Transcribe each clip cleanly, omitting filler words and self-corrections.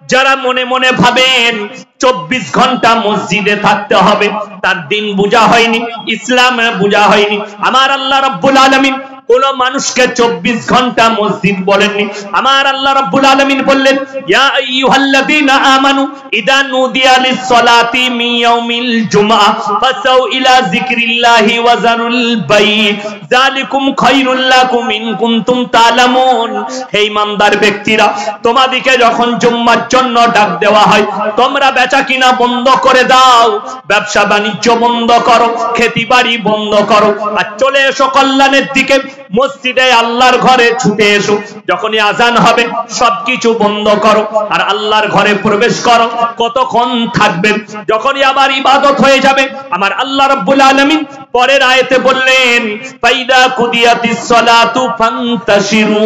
যারা মনে মনে ভাবেন 24 ঘন্টা মসজিদে থাকতে হবে, তার দিন বুঝা হয়নি, ইসলাম বুঝা হয়নি। আমার আল্লাহ রাব্বুল আলামিন কোন মানুষকে 24 ঘন্টা মসজিদ বলেননি। আমার আল্লাহ রাব্বুল আলামিন বললেন, ইয়া আইয়ুহাল্লাযীনা আমানু ইযা নুদিয়া লিস-সালাতি মিন ইয়াউমিল জুমআ ফাসাউ ইলা যিকরিল্লাহি ওয়া যারুল বাই' যালিকুম খায়রুল লাকুম ইন কুনতুম তা'লামুন। হে ঈমানদার ব্যক্তিরা, তোমাদেরকে যখন জুম্মার জন্য ডাক দেওয়া হয়, তোমরা বেচা কিনা বন্ধ করে দাও, ব্যবসা বাণিজ্য বন্ধ করো, খেতিবাড়ি বন্ধ করো, আর চলে এসো কল্যাণের দিকে। মসজিদে আল্লাহর ঘরে ছুটে এসো। যখনই আজান হবে সবকিছু বন্ধ করো আর আল্লাহর ঘরে প্রবেশ করো। কতক্ষণ থাকবেন? যখনই আবার ইবাদত হয়ে যাবে, আমার আল্লাহ রাব্বুল আলামিন পরের আয়াতে বললেন, ফাইদা কুদিয়াতিস সালাতু ফান্তাশিরু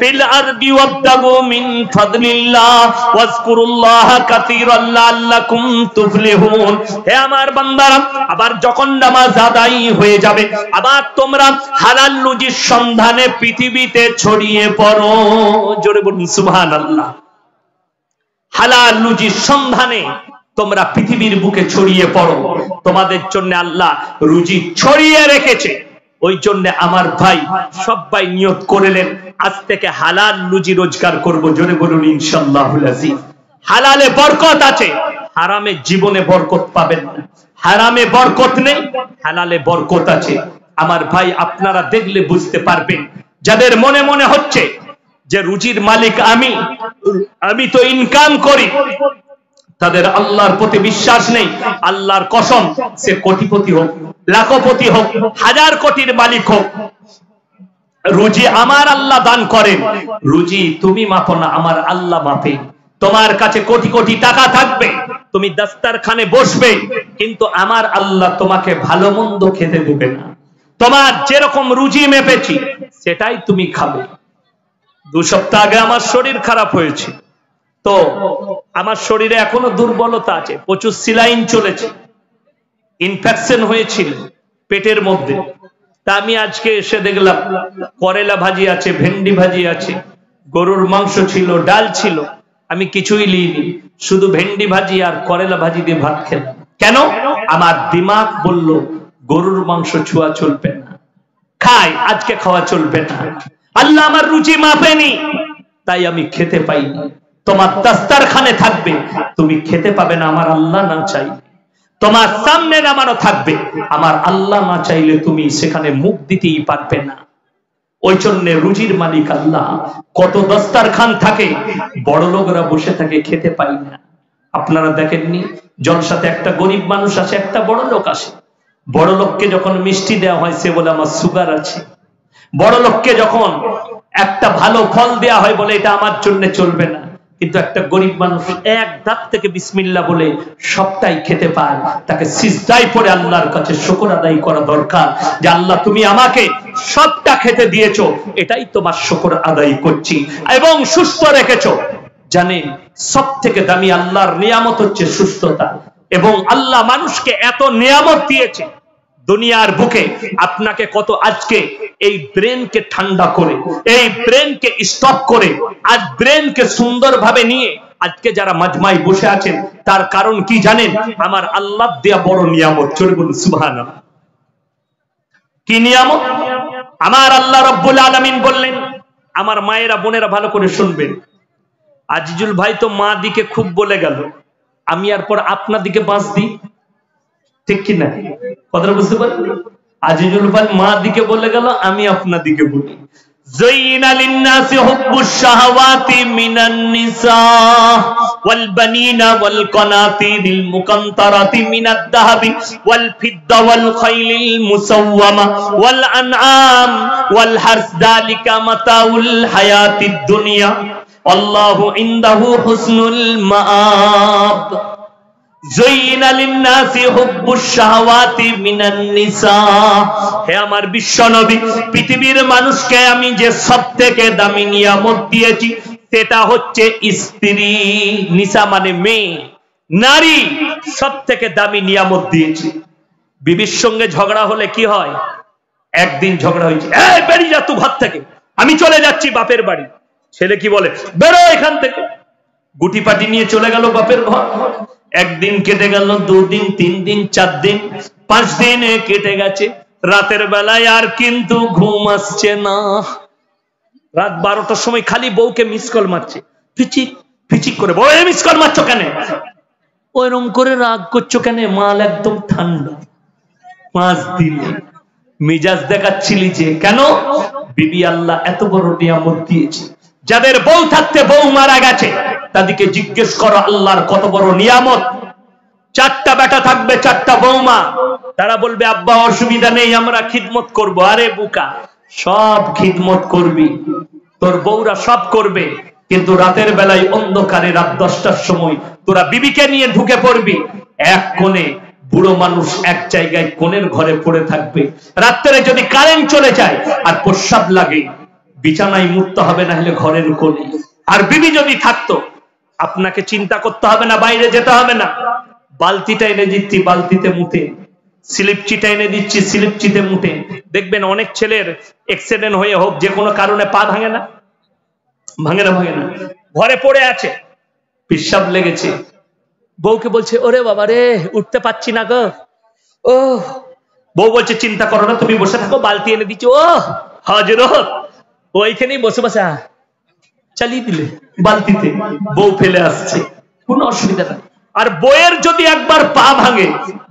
ফিল আরদি ওয়াবতাগু মিন ফাদলিল্লাহ ওয়াজকুরুল্লাহা কাসীরান লাআল্লাকুম তুফলিহুন। হে আমার বান্দারা, আবার যখন নামাজ আদায় হয়ে যাবে, আবার তোমরা হালাল রুজির সন্ধানে পৃথিবীতে ছড়িয়ে পড়ো। জোরে বলুন সুবহানাল্লাহ। হালাল রুজির সন্ধানে তোমরা পৃথিবীর বুকে ছড়িয়ে পড়ো। তোমাদের জন্য আল্লাহ রুজি ছড়িয়ে রেখেছে। ওই জন্য আমার ভাই সবাই নিয়ত করলেন, আজ থেকে হালাল রুজি রোজগার করব। জোরে বলুন ইনশাআল্লাহুল আজিজ। হালালে বরকত আছে, হারামে জীবনে বরকত পাবেন না। হারামে বরকত নেই, হালালে বরকত আছে। আমার ভাই আপনারা দেখলে বুঝতে পারবেন, যাদের মনে মনে হচ্ছে যে রুজির মালিক আমি তো ইনকাম করি, তাদের আল্লাহর প্রতি বিশ্বাস নেই। আল্লাহর কসম, সে কোটিপতি হোক, লাখপতি হোক, হাজার কোটির মালিক হোক, রুজি আমার আল্লাহ দান করেন। রুজি তুমি মাপো না, আমার আল্লাহ মাপে। তোমার কাছে কোটি কোটি টাকা থাকবে, তুমি দাস্তারখানে বসবে, কিন্তু আমার আল্লাহ তোমাকে ভালো মন্দ খেতে দেবে না। তোমার যেরকম রুজি মেপেছি সেটাই তুমি খাবে। 2 সপ্তাহ আগে আমার শরীর খারাপ হয়েছে, তো আমার শরীরে এখনো দুর্বলতা আছে, প্রচুর সিলাইন চলেছে, ইনফেকশন হয়েছিল পেটের মধ্যে। তা আমি আজকে এসে দেখলাম করেলা ভাজি আছে, ভেন্ডি ভাজি আছে, গরুর মাংস ছিল, ডাল ছিল। আমি কিছুই লিইনি, শুধু ভেন্ডি ভাজি আর করেলা ভাজি দিয়ে ভাত খেলাম। কেন? আমার দিমাগ বলল গরুর মাংস ছোঁয়া চলবে না, খাই, আজকে খাওয়া চলবে না। আল্লাহ আমার রুচি মাপেনি, তাই আমি খেতে পাইনি। তোমার দাস্তারখানে থাকবে, তুমি খেতে পাবে না আমার আল্লাহ না চাইলে। তোমার সামনে নামানো থাকবে, আমার আল্লাহ না চাইলে তুমি সেখানে মুখ দিতেই পারবে না। ওই জন্য রুজির মালিক আল্লাহ। কত দাস্তারখান থাকে, বড় লোকরা বসে থাকে, খেতে পাই না। আপনারা দেখেননি জলসাতে একটা গরিব মানুষ আসে, একটা বড় লোক আসে। বড় লোককে যখন মিষ্টি দেওয়া হয়, সে বলে আমার সুগার আছে। বড় লোককে যখন একটা ভালো ফল দেওয়া হয়, বলে এটা আমার জন্য চলবে না। কিন্তু একটা গরিব মানুষ এক দাঁত থেকে বিসমিল্লাহ বলে সবটাই খেতে পায়। তাকে সিজদায় পড়ে আল্লাহর কাছে শুকর আদায় করা দরকার, যে আল্লাহ তুমি আমাকে সবটা খেতে দিয়েছো, এটাই তোমার শুকর আদায় করছি, এবং সুস্থ রেখেছো। জানেন সব থেকে দামি আল্লাহর নিয়ামত হচ্ছে সুস্থতা। এবং আল্লাহ মানুষকে এত নিয়ামত দিয়েছে দুনিয়ার বুকে, আপনাকে কত আজকে এই ব্রেনকে ঠান্ডা করে, এই ব্রেনকে স্টপ করে, আজ ব্রেনকে সুন্দরভাবে নিয়ে আজকে যারা মাজমায় বসে আছেন, তার কারণ কি জানেন? আমার আল্লাহ দেয়া বড় নিয়ামত। চলে বলুন সুবহানাল্লাহ। কি নিয়ামত? আমার আল্লাহ রাব্বুল আলামিন বললেন, আমার মায়েরা বোনেরা ভালো করে শুনবেন। আজিজুল ভাই তো মা দিকে খুব বলে গেল, আমি আর পর আপনার দিকে বাঁশ দিই, ঠিক কি না? কথাটা বুঝতে পারেন? আজিজুল ভাই মা দিকে বলে গেল, আমি আপনার দিকে বলি। যায়িনা লিন-নাসি হুব্বুশ শাহাওয়াতি মিনান নিসা ওয়াল বানিনা ওয়াল কানাতিরিল মুকান্তারাতি মিনাদ যাহাবি ওয়াল ফিদ্দা ওয়াল খাইলিল মুসাওয়ামা ওয়াল আনআম ওয়াল হারস যালিকা মাতাউল হায়াতিদ দুনিয়া আল্লাহু ইনদাহু হুসনুল মাআব। যায়িনা লিন-নাসি হুব্বুশ শাহাওয়াতি মিনান নিসা। হে আমার বিশ্ব নবী, পৃথিবীর মানুষকে আমি যে সবথেকে দামি নিয়ামত দিয়েছি সেটা হচ্ছে স্ত্রী। নিসা মানে মেয়ে, নারী, সবথেকে দামি নিয়ামত দিয়েছি। বিবির সঙ্গে ঝগড়া হলে কি হয়? একদিন ঝগড়া হয়েছে, এই বেরিয়ে যা তুই ঘর থেকে, আমি চলে যাচ্ছি বাপের বাড়ি। ছেলে কি বলে? বেরো এখান থেকে। গুটি পাটি নিয়ে চলে গেল বাপের ঘর। একদিন কেটে গেল, 2 দিন, 3 দিন, 4 দিন, 5 দিন কেটে গেছে। রাতের বেলায় আর কিন্তু ঘুম আসছে না। রাত 12টার সময় খালি বউকে মিস কল মারছে, ফিচিক ফিচিক করে। বউ, মিস কল মারছো কেন? ওইরকম করে রাগ করছো কেন? মাল একদম ঠান্ডা। 5 দিনে মিজাজ দেখাচ্ছিলি যে কেন? বিবি আল্লাহ এত বড় নিয়ামত দিয়েছে। যাদের বউ থাকতে বউ মারা গেছে তাদেরকে জিজ্ঞেস করো আল্লাহর কত বড় নিয়ামত। 4টা বেটা থাকবে, 4টা বৌমা, তারা বলবে আব্বা অসুবিধা নেই, আমরা খিদমত করব। আরে বুকা, সব খিদমত করবি, তোর বউরা সব করবে, কিন্তু রাতের বেলায় অন্ধকারে রাত 10টার সময় তোরা বিবিকে নিয়ে ঢুকে পড়বি এক কোণে। বুড়ো মানুষ এক জায়গায় কোণের ঘরে পড়ে থাকবে। রাত্রে যদি কারেন্ট চলে যায় আর প্রস্রাব লাগে, বিছানায় মুততে হবে, না হলে ঘরের কোণে। আর বিবি যদি থাকতো, আপনাকে চিন্তা করতে হবে না, বাইরে যেতে হবে না, বালতিটা এনে দিচ্ছি, বালতিতে মুতে, স্লিপচিটা এনে দিচ্ছি, স্লিপচিতে মুতে। দেখবেন অনেক ছেলের অ্যাক্সিডেন্ট হয়ে হোক যে কোনো কারণে পা ভাঙে না, ভাঙে না, ভাঙে না, ঘরে পড়ে আছে, পেশাব লেগেছে, বউকে বলছে ওরে বাবা রে উঠতে পাচ্ছি না গো। ও বউ বলছে চিন্তা করো না, তুমি বসে থাকো, বালতি এনে দিচ্ছি। ও হযরত, ওইখানেই বসে বসে চালিয়ে দিলে বালতিতে, বউ ফেলে আসছে, কোনো অসুবিধা নাই। আর বউয়ের যদি একবার পা ভাঙে,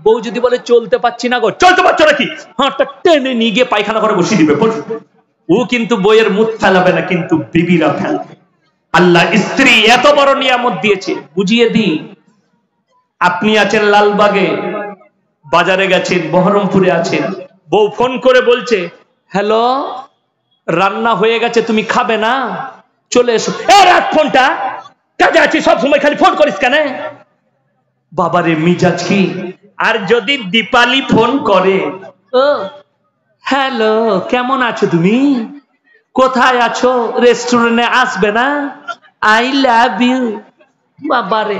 বউ যদি বলে চলতে পাচ্ছি না গো, চলতে পারছো নাকি, হাতটা টেনে নিয়ে গিয়ে পায়খানা করে বসিয়ে দিবে। ও কিন্তু বইয়ের মুখ ফেলাবে না, কিন্তু বিবিরা ফেলবে। আল্লাহ স্ত্রী এত বড় নিয়ামত দিয়েছে। বুঝিয়ে দিই, আপনি আছেন লালবাগে, বাজারে গেছেন, বহরমপুরে আছেন, বউ ফোন করে বলছে হ্যালো রান্না হয়ে গেছে, তুমি খাবে না, চলে এসো। রাখ ফোনটা, কাজে আছি, সবসময় খালি ফোন করিস কেন? বাবারে মিজাজ কি! আর যদি দীপালি ফোন করে, ও হ্যালো কেমন আছো তুমি, কোথায় আছো, রেস্টুরেন্টে আসবে না, আই লাভ ইউ। বাবারে,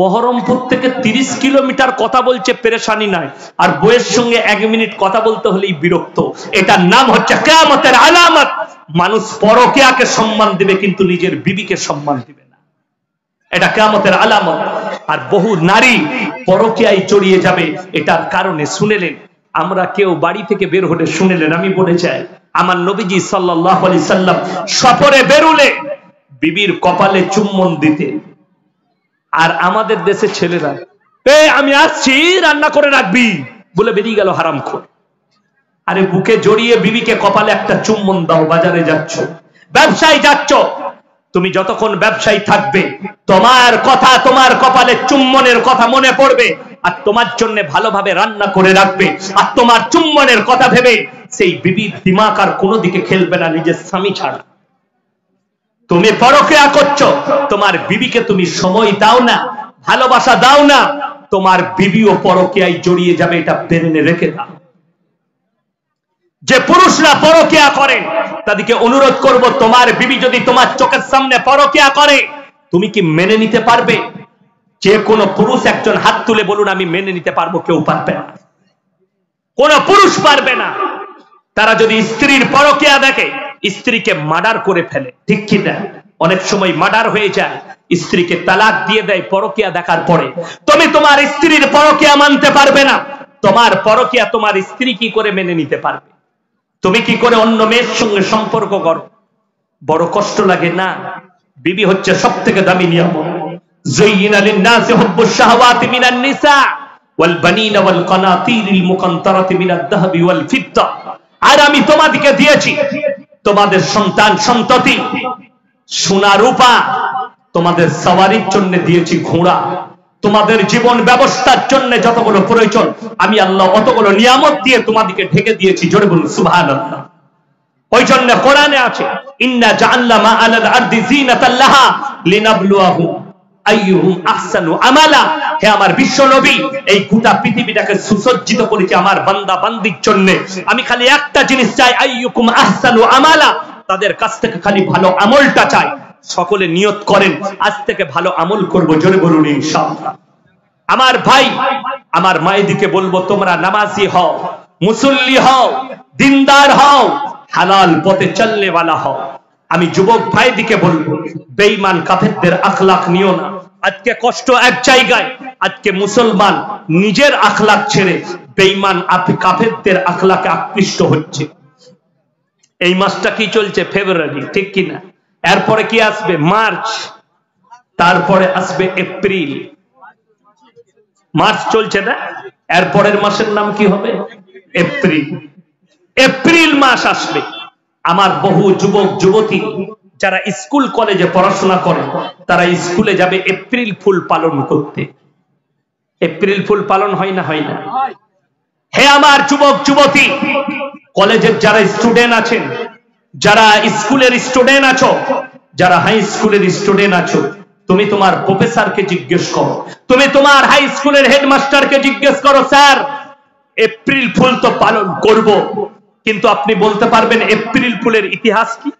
বহরমপুর থেকে 30 কিলোমিটার কথা বলছে, পেরেশানি নাই, আর বউয়ের সঙ্গে 1 মিনিট কথা বলতে হলেই বিরক্ত। এটার নাম হচ্ছে কিয়ামতের আলামত। মানুষ পরকীয়াকে সম্মান দিবে, কিন্তু নিজের বিবিকে সম্মান দিবে না, এটা কিয়ামতের আলামত। আর বহু নারী পরকীয়ায় জড়িয়ে যাবে এটার কারণে। শুনেলেন, আমরা কেউ বাড়ি থেকে বের হলে, শুনেলেন আমি বলে যাই, আমার নবীজি সাল্লাল্লাহু আলাইহি সাল্লাম সফরে বেরুলে বিবির কপালে চুম্বন দিতেন। আর আমাদের দেশে ছেলেরা আমি আসছি রান্না করে রাখবি বলে বেরিয়ে গেল হারামখোর। আরে বুকে জড়িয়ে বিবিকে কপালে একটা চুম্বন দাও। বাজারে যাচ্ছ, ব্যবসায় যাচ্ছ, তুমি যতক্ষণ ব্যবসায়ী থাকবে তোমার কথা, তোমার কপালে চুম্বনের কথা মনে পড়বে, আর তোমার জন্য ভালোভাবে রান্না করে রাখবে, আর তোমার চুম্বনের কথা ভেবে সেই বিবির দিমাগ আর কোনো দিকে খেলবে না, নিজের স্বামী ছাড়া। তুমি পরকীয়া করছো, তোমার বিবিকে তুমি সময় দাও না, ভালোবাসা দাও না, তোমার বিবিও পরকীয়ায় জড়িয়ে যাবে, এটা ব্রেনে রেখে দাও। যে পুরুষরা পরকীয়া করে তাদেরকে অনুরোধ করব, তোমার বিবি যদি তোমার চোখের সামনে পরকীয়া করে, তুমি কি মেনে নিতে পারবে? যে কোনো পুরুষ একজন হাত তুলে বলুন আমি মেনে নিতে পারবো। কেউ পারবে না, কোন পুরুষ পারবে না। তারা যদি স্ত্রীর পরকীয়া দেখে, স্ত্রীকে মার্ডার করে ফেলে, ঠিক কি না? অনেক সময় মার্ডার হয়ে যায়, স্ত্রীকে তালাক দিয়ে দেয় পরকীয়া দেখার পরে। তুমি তোমার স্ত্রীর পরকীয়া মানতে পারবে না, তোমার পরকীয়া তোমার স্ত্রী কি করে মেনে নিতে পারবে? তুমি কি করে অন্য মেয়ের সঙ্গে সম্পর্ক করো? বড় কষ্ট লাগে না? বিবি হচ্ছে সবথেকে দামি নিয়ামত। যায়্যিনা লিন-নাসি হুব্বুশ শাহাওয়াতি মিনান নিসা ওয়াল বানিনা ওয়াল কানাতিরিল মুকান্তারাতি মিনাদ যাহাবি ওয়াল ফিদ্দা। আর আমি তোমাদেরকে দিয়েছি তোমাদের সন্তান সন্ততি, সোনা রূপা, তোমাদের সওয়ারির জন্য দিয়েছি ঘোড়া, তোমাদের জীবন ব্যবস্থার জন্য যতগুলো প্রয়োজন আমি আল্লাহ অতগুলো নিয়ামত দিয়ে তোমাদেরকে ঢেকে দিয়েছি। জোরে বলুন সুবহানাল্লাহ। ওই জন্য কোরআনে আছে ইন্না জাআলনা মা আলাল আরদি যিনাতাল লাহা লিনাবলুয়াহুম আইয়ুহুম আহসানু আমালা। হে আমার বিশ্ব নবী, এই গোটা পৃথিবীটাকে সুসজ্জিত করেছি আমার বান্দা বান্দির জন্য। আমি খালি একটা জিনিস চাই, আইয়ুকুম আহসানু আমালা, তাদের কাছ থেকে খালি ভালো আমলটা চাই। সকলে নিয়ত করেন আজ থেকে ভালো আমল করব। জোরে বলুন ইনশাআল্লাহ। আমার ভাই, আমার মায়েদিকে বলবো তোমরা নামাজি হও, মুসল্লি হও, দিনদার হও, হালাল পথে চলনে वाला হও। আমি যুবক ভাইদিকে বলবো, বেঈমান কাফেরদের আখলাক নিও না। আজকে কষ্ট এক জায়গায়, আজকে মুসলমান নিজের আখলাক ছেড়ে বেঈমান কাফেরদের আখলাকে আকৃষ্ট হচ্ছে। এই মাসটা কি চলছে? ফেব্রুয়ারি, ঠিক কিনা? এরপরে কি আসবে? মার্চ, তারপরে আসবে এপ্রিল। মার্চ চলছে না, এরপরের মাসের নাম কি হবে? এপ্রিল। এপ্রিল মাস আসবে। আমার বহু যুবক যুবতী যারা স্কুল কলেজে পড়াশোনা করে, তারা স্কুলে যাবে এপ্রিল ফুল পালন করতে। এপ্রিল ফুল পালন হয় না? হয় না? হে আমার যুবক যুবতী, কলেজের যারা স্টুডেন্ট আছেন, যারা স্কুলের স্টুডেন্ট আছো, যারা হাই স্কুলের স্টুডেন্ট আছো, তুমি তোমার প্রফেসরকে জিজ্ঞেস করো, তুমি তোমার হাই স্কুলের হেডমাস্টারকে জিজ্ঞেস করো, স্যার এপ্রিল ফুল তো পালন করব, কিন্তু আপনি বলতে পারবেন এপ্রিল ফুলের ইতিহাস কি?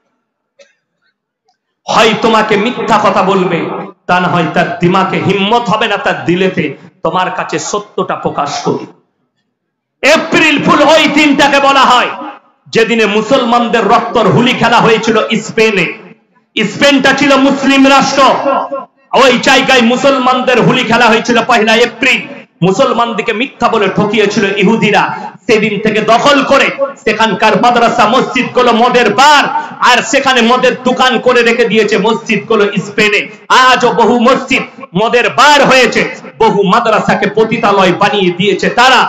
হয় তোমাকে মিথ্যা কথা বলবে, তা না হয় তার দিমাগে হিম্মত হবে না তার দিলেতে তোমার কাছে সত্যটা প্রকাশ করি। এপ্রিল ফুল ওই দিনটাকে বলা হয় যেদিনে মুসলমানদের রক্তর হুলি খেলা হয়েছিল স্পেনে। স্পেনটা ছিল মুসলিম রাষ্ট্র, ওই জায়গায় মুসলমানদের হুলি খেলা হয়েছিল 1 এপ্রিল। মুসলমানদেরকে মিথ্যা বলে ঠকিয়েছিল ইহুদিরা। সেদিন থেকে দখল করে সেখানকার মাদ্রাসা মসজিদ গুলো মদের বার, আর সেখানে মদের দোকান করে রেখে দিয়েছে মসজিদ গুলো স্পেনে। আজও বহু মসজিদ মদের বার হয়েছে, বহু মাদ্রাসাকে পতিতালয় বানিয়ে দিয়েছে তারা,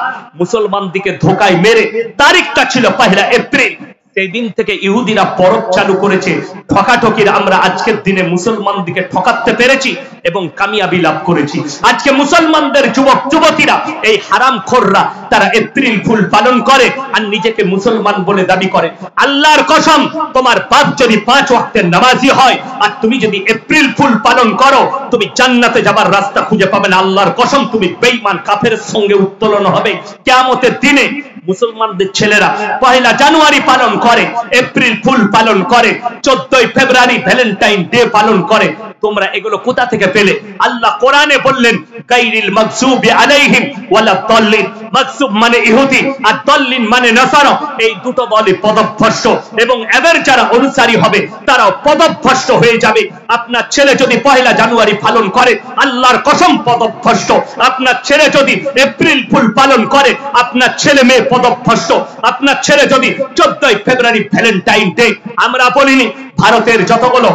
মুসলমানদেরকে ধোকায় মেরে। তারিখটা ছিল 1 এপ্রিল। সেই দিন থেকে ইহুদিরা পরব চালু করেছে ঠকাঠকির। আমরা আজকের দিনে মুসলমানদেরকে ঠকাতে পেরেছি এবং কামিয়াবি লাভ করেছি। আজকে মুসলমানদের যুবক যুবতীরা, এই হারামখোররা, তারা এপ্রিল ফুল পালন করে আর নিজেকে মুসলমান বলে দাবি করে। আল্লাহর কসম, তোমার বাপ যদি 5 ওয়াক্তের নামাজি হয় আর তুমি যদি এপ্রিল ফুল পালন করো, তুমি জান্নাতে যাবার রাস্তা খুঁজে পাবে না। আল্লাহর কসম, তুমি বেঈমান কাফেরের সঙ্গে উত্তোলন হবে কিয়ামতের দিনে। মুসলমানদের ছেলেরা 1 জানুয়ারি পালন করে, এপ্রিল ফুল পালন করে, 14 ফেব্রুয়ারি ভ্যালেন্টাইন ডে পালন করে। তোমরা এগুলো কোথা থেকে পেলে? আল্লাহ কোরআনে বললেন, গায়রিল মাগসুবি আলাইহিম ওয়ালা দাল্লিন। মাগসুব মানে ইহুদি আর দাল্লিন মানে নাসারা। এই দুটো দলই পদভ্রষ্ট এবং এদের যারা অনুসারী হবে তারাও পদভ্রষ্ট হয়ে যাবে। আপনার ছেলে যদি 1 জানুয়ারি পালন করে, আল্লাহর কসম পদভ্রষ্ট। আপনার ছেলে যদি এপ্রিল ফুল পালন করে, আপনার ছেলে মেয়ে পদভ্রষ্ট। আপনার ছেলে যদি 14 ফেব্রুয়ারি ভ্যালেন্টাইন ডে, আমরা বলিনি, ভারতের যতগুলো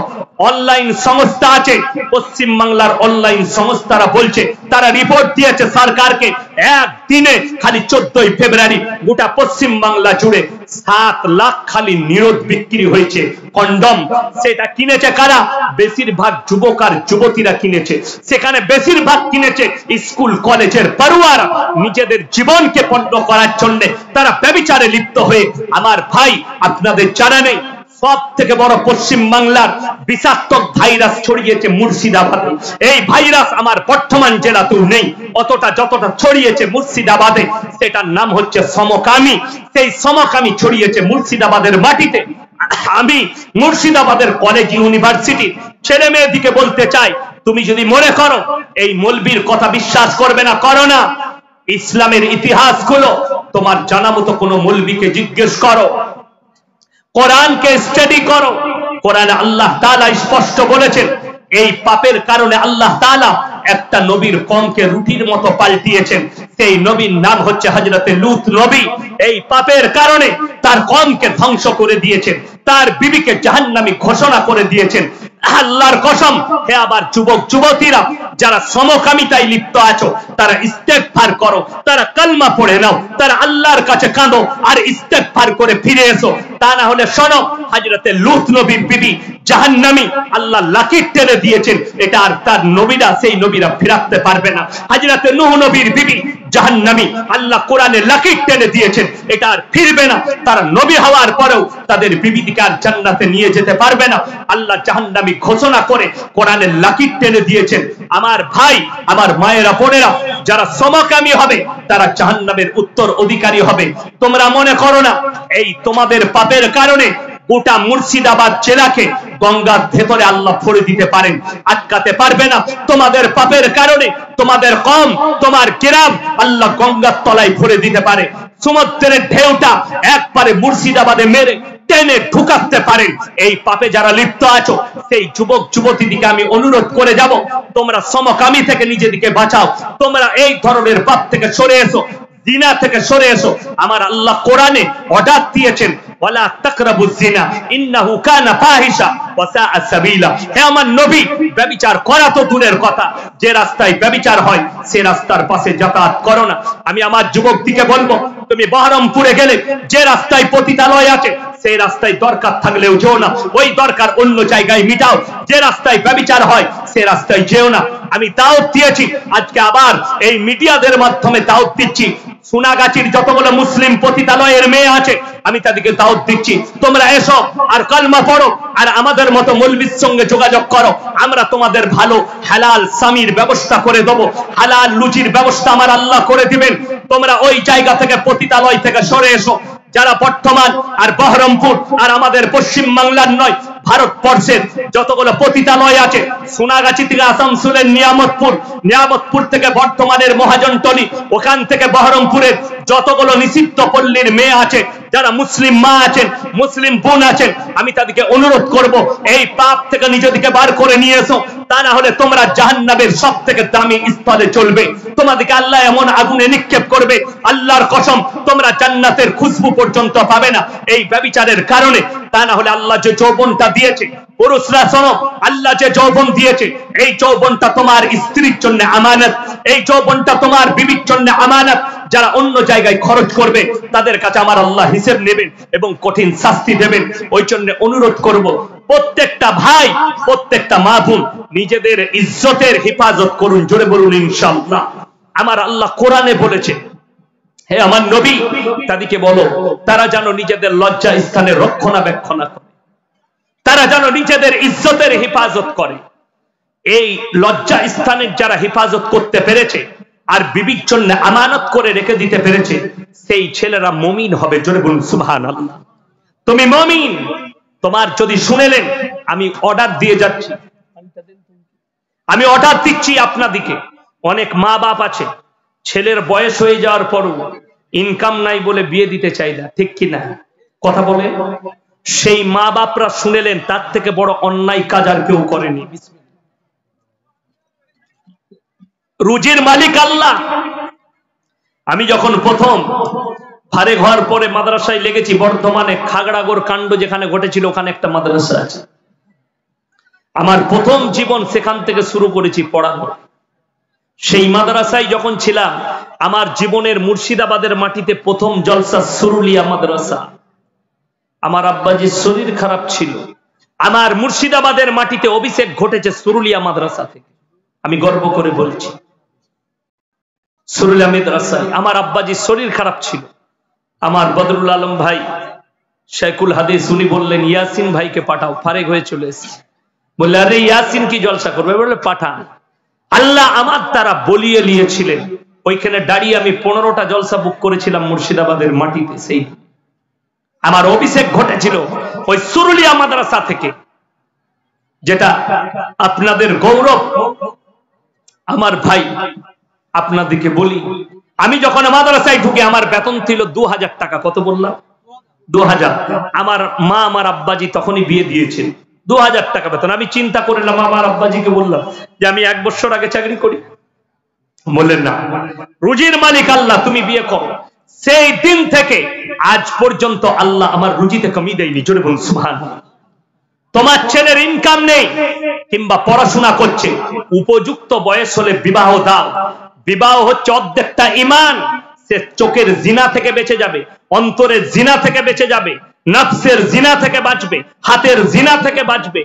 অনলাইন সংস্থা আছে, পশ্চিম বাংলার অনলাইন সংস্থারা বলছে, তারা রিপোর্ট দিয়েছে সরকারকে, একদিনে খালি 14 ফেব্রুয়ারি গোটা পশ্চিম বাংলা জুড়ে 7 লাখ খালি নিরোধ বিক্রি হয়েছে কন্ডম। সেটা কিনেছে কারা? বেশিরভাগ যুবক আর যুবতীরা কিনেছে। সেখানে বেশিরভাগ কিনেছে স্কুল কলেজের পড়ুয়ারা, নিজেদের জীবনকে পণ্য করার জন্য তারা ব্যভিচারে লিপ্ত হয়ে। আমার ভাই, আপনাদের জানা নেই, সব থেকে বড় পশ্চিম বাংলার বিষাক্ত ভাইরাস ছড়িয়েছে মুর্শিদাবাদে। এই ভাইরাস আমার বর্ধমান জেলাতেও নেই, অতটা যতটা ছড়িয়েছে মুর্শিদাবাদে। সেটার নাম হচ্ছে সমকামী। সেই সমকামী ছড়িয়েছে মুর্শিদাবাদের মাটিতে। আমি মুর্শিদাবাদের কলেজ ইউনিভার্সিটি ছেলে মেয়েদিকে বলতে চাই, তুমি যদি মনে করো এই মৌলবীর কথা বিশ্বাস করবে না, করো না। ইসলামের ইতিহাস গুলো তোমার জানা মতো কোন মৌলবীকে জিজ্ঞেস করো, কোরআনকে স্টাডি করো। কোরআনে আল্লাহ তাআলা স্পষ্ট বলেছেন, এই পাপের কারণে আল্লাহ তাআলা একটা নবীর কওমকে রুটির মতো পাল্টিয়েছেন। সেই নবীর নাম হচ্ছে হযরতে লূত নবী। এই পাপের কারণে তার কওমকে ধ্বংস করে দিয়েছেন, তার বিবিকে জাহান্নামী ঘোষণা করে দিয়েছেন। আল্লাহর কসম, হে আবার যুবক যুবতীরা যারা সমকামিতায় লিপ্ত আছো, তারা ইস্তেগফার করো, তারা কালমা পড়ে নাও, তারা আল্লাহর কাছে কাঁদো আর ইস্তেগফার করে ফিরে এসো। তা না হলে শোনো, হযরতে লূত নবীর বিবি জাহান্নামী, আল্লাহ লাকির টেনে দিয়েছেন, এটা আর তার নবীরা, সেই নবীরা ফিরাতে পারবে না। হযরতে নূহ নবীর বিবি জাহান্নামী, আল্লাহ কোরআনে লাকির টেনে দিয়েছেন, এটা আর ফিরবে না। তারা নবী হওয়ার পরেও তাদের বিবিদিকে আর জান্নাতে নিয়ে যেতে পারবে না। আল্লাহ জাহান্নামী ঘোষণা করে কোরআনে লাকির টেনে দিয়েছেন। আমার ভাই, আমার মায়েরা বোনেরা, যারা সমকামী হবে তারা জাহান্নামের উত্তর অধিকারী হবে। তোমরা মনে করো না এই তোমাদের পাপের কারণে গোটা মুর্শিদাবাদ জেলাকে গঙ্গার ভেতরে আল্লাহ ভরে দিতে পারেন, আটকাতে পারবে না। তোমাদের পাপের কারণে তোমাদের কওম, তোমার গ্রাম আল্লাহ গঙ্গার তলায় ভরে দিতে পারে। সমুদ্রের ঢেউটা একবারে মুর্শিদাবাদে মেরে টেনে ঢুকাতে পারেন। এই পাপে যারা লিপ্ত আছো সেই যুবক যুবতীদিকে আমি অনুরোধ করে যাব, তোমরা সমকামী থেকে নিজেদিকে বাঁচাও, তোমরা এই ধরনের পাপ থেকে সরে এসো, জিনা থেকে সরে এসো। আমার আল্লাহ কোরআনে অর্ডার দিয়েছেন, ওয়ালা তাকরাবুজ জিনা ইন্নাহু কানা ফাহিশা ওয়া সাআ সাবিলা। হে আমার নবী, ব্যভিচার করা তো দূরের কথা, যে রাস্তায় ব্যভিচার হয় সে রাস্তার পাশে যাতায়াত করো না। আমি আমার যুবকদিকে বলবো, তুমি বহরমপুরে গেলে যে রাস্তায় পতিতালয় আছে সেই রাস্তায় দরকার থাকলেও যেও না, ওই দরকার অন্য জায়গায় মিটাও। যে রাস্তায় ব্যভিচার হয় সে রাস্তায় যেও না। আমি দাওয়াত দিয়েছি, আজকে আবার এই মিডিয়াদের মাধ্যমে দাওয়াত দিচ্ছি, সোনাগাছির যতগুলো মুসলিম পতিতালয়ের মেয়ে আছে আমি তাদেরকে দাওয়াত দিচ্ছি, তোমরা এসো আর কালমা পড়ো আর আমাদের মতো মৌলবীর সঙ্গে যোগাযোগ করো। আমরা তোমাদের ভালো হালাল স্বামীর ব্যবস্থা করে দেবো, হালাল লুচির ব্যবস্থা আমার আল্লাহ করে দিবেন। তোমরা ওই জায়গা থেকে পতিতালয় থেকে সরে এসো। যারা বর্তমান আর বহরমপুর আর আমাদের পশ্চিম বাংলার নয়, ভারতবর্ষের যতগুলো পতিতালয় আছে, সোনাগাছি থেকে আসানসোলের নিয়ামতপুর, নিয়ামতপুর থেকে বর্তমানের মহাজনটলি, ওখান থেকে বহরমপুরের যতগুলো নিষিদ্ধ পল্লীর মেয়ে আছে, যারা মুসলিম মা আছেন, মুসলিম বোন আছেন, আমি তাদেরকে অনুরোধ করব এই পাপ থেকে নিজেদেরকে বার করে নিয়ে এসো, তা না হলে তোমরা জাহান্নামের সব থেকে দামি স্থলে চলবে। তোমাদেরকে আল্লাহ এমন আগুনে নিক্ষেপ করবে, আল্লাহর কসম তোমরা জান্নাতের খুশবু পর্যন্ত পাবে না এই ব্যভিচারের কারণে। তা না হলে আল্লাহ যে যৌবনটা দিয়েছে, পুরুষরা শোনো, আল্লাহ যে যৌবন দিয়েছে এই যৌবনটা তোমার স্ত্রীর জন্য আমানত, এই যৌবনটা তোমার বিবির জন্য আমানত। যারা অন্য জায়গায় খরচ করবে তাদের কাছে আমার আল্লাহ হিসেব নেবেন এবং কঠিন শাস্তি দেবেন। ওই জন্য অনুরোধ করব, প্রত্যেকটা ভাই, প্রত্যেকটা মা বোন নিজেদের ইজ্জতের হেফাজত করুন, জোরে বলুন ইনশাআল্লাহ। আমার আল্লাহ কোরআনে বলেছে, হে আমার নবী তাদেরকে বলো তারা যেন নিজেদের লজ্জা স্থানের রক্ষণাবেক্ষণ করে, তারা যেন নিজেদের ইজ্জতের হেফাজত করে। এই লজ্জা স্থানের যারা হেফাজত করতে পেরেছে আর বিবির জন্য আমানত করে রেখে দিতে পেরেছে, সেই ছেলেরা মুমিন হবে, জোরে বলুন সুবহানাল্লাহ। তুমি মুমিন। তোমার যদি শুনেলেন, আমি অর্ডার দিয়ে যাচ্ছি, আমি অর্ডার দিচ্ছি আপনাদিকে, অনেক মা বাপ আছে ছেলের বয়স হয়ে যাওয়ার পরও ইনকাম নাই বলে বিয়ে দিতে চাই না, ঠিক কি না? কথা বলেন। সেই মা বাপরা শুনেলেন, তার থেকে বড় অন্যায় কাজ আর কেউ করেনি। রুজির মালিক আল্লাহ। আমি যখন প্রথম ফারে ঘর পরে মাদ্রাসায় লেগেছি, বর্ধমানে খাগড়াগড় কাণ্ড যেখানে ঘটেছিল ওখানে একটা মাদ্রাসা আছে, আমার প্রথম জীবন সেখান থেকে শুরু করেছি পড়ানো। সেই মাদ্রাসায় যখন ছিলাম, আমার জীবনের মুর্শিদাবাদের মাটিতে প্রথম জলসা সুরুলিয়া মাদ্রাসা। আমার আব্বাজির শরীর খারাপ ছিল, আমার মুর্শিদাবাদের মাটিতে অভিষেক ঘটেছে সুরুলিয়া মাদ্রাসা থেকে। আমি গর্ব করে বলছি, সুরুলিয়া মাদ্রাসায় আমার আব্বাজির শরীর খারাপ ছিল। আমার বদরুল আলম ভাই শেখুল হাদিস, উনি বললেন ইয়াসিন ভাইকে পাঠাও, ফারেক হয়ে চলে এসেছে। বললে আরে ইয়াসিন কি জলসা করবে? বললে পাঠান। আল্লাহ আমার দ্বারা বলিয়ে নিয়েছিলেন, ওইখানে দাঁড়িয়ে আমি 15টা জলসা বুক করেছিলাম মুর্শিদাবাদের মাটিতে। সেই আমার অভিষেক ঘটেছিল ওই সুরুলিয়া মাদ্রাসা থেকে, যেটা আপনাদের গৌরব। আমার ভাই আপনাদেরকে বলি, আমি যখন মাদ্রাসায় ঢুকে আমার বেতন ছিল 2000 টাকা। কত বললাম? 2000। আমার মা, আমার আব্বাজি তখনই বিয়ে দিয়েছেন, 2000 টাকা বেতন। আমি চিন্তা করলাম, আমার আব্বাজিকে বললাম যে আমি 1 বছর আগে চাকরি করি। বললেন না, রুজির মালিক আল্লাহ, তুমি বিয়ে করো। সেই দিন থেকে আজ পর্যন্ত আল্লাহ আমার রুজিতে কমি দেয়নি, জোরে বলুন সুবহানাল্লাহ। তোমার ছেলের ইনকাম নেই কিংবা পড়াশোনা করছে, উপযুক্ত বয়স হলে বিবাহ দাও। বিবাহ হচ্ছে অর্ধেকটা ঈমান। সে চোখের জিনা থেকে বেঁচে যাবে, অন্তরের জিনা থেকে বেঁচে যাবে, নফসের জিনা থেকে বাঁচবে, হাতের জিনা থেকে বাঁচবে,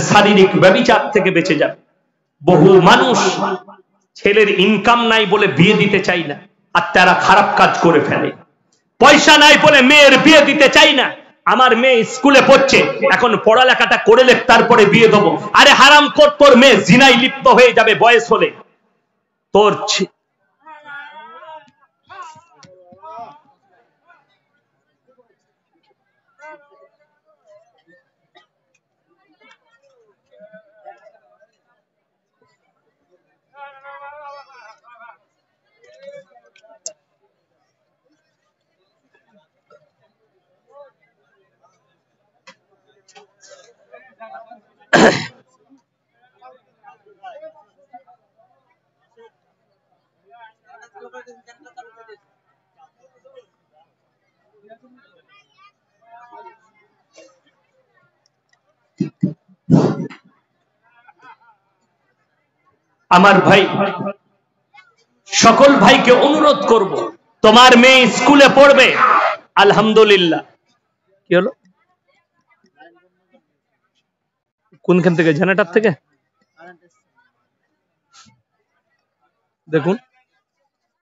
শারীরিক ব্যভিচার থেকে বেঁচে যাবে। বহু মানুষ ছেলের ইনকাম নাই বলে বিয়ে দিতে চাই না, আর তারা খারাপ কাজ করে ফেলে। পয়সা নাই বলে মেয়ের বিয়ে দিতে চাই না। আমার মেয়ে স্কুলে পড়ছে, এখন পড়ালেখাটা করে লে তারপরে বিয়ে দেবো। আরে হারাম কর, তোর মেয়ে জিনায় লিপ্ত হয়ে যাবে বয়স হলে। তোর আমার ভাই, সকল ভাইকে অনুরোধ করব, তোমার মেয়ে স্কুলে পড়বে, আলহামদুলিল্লাহ। কি হলো? কোনখান থেকে? জেনারেটর থেকে? দেখুন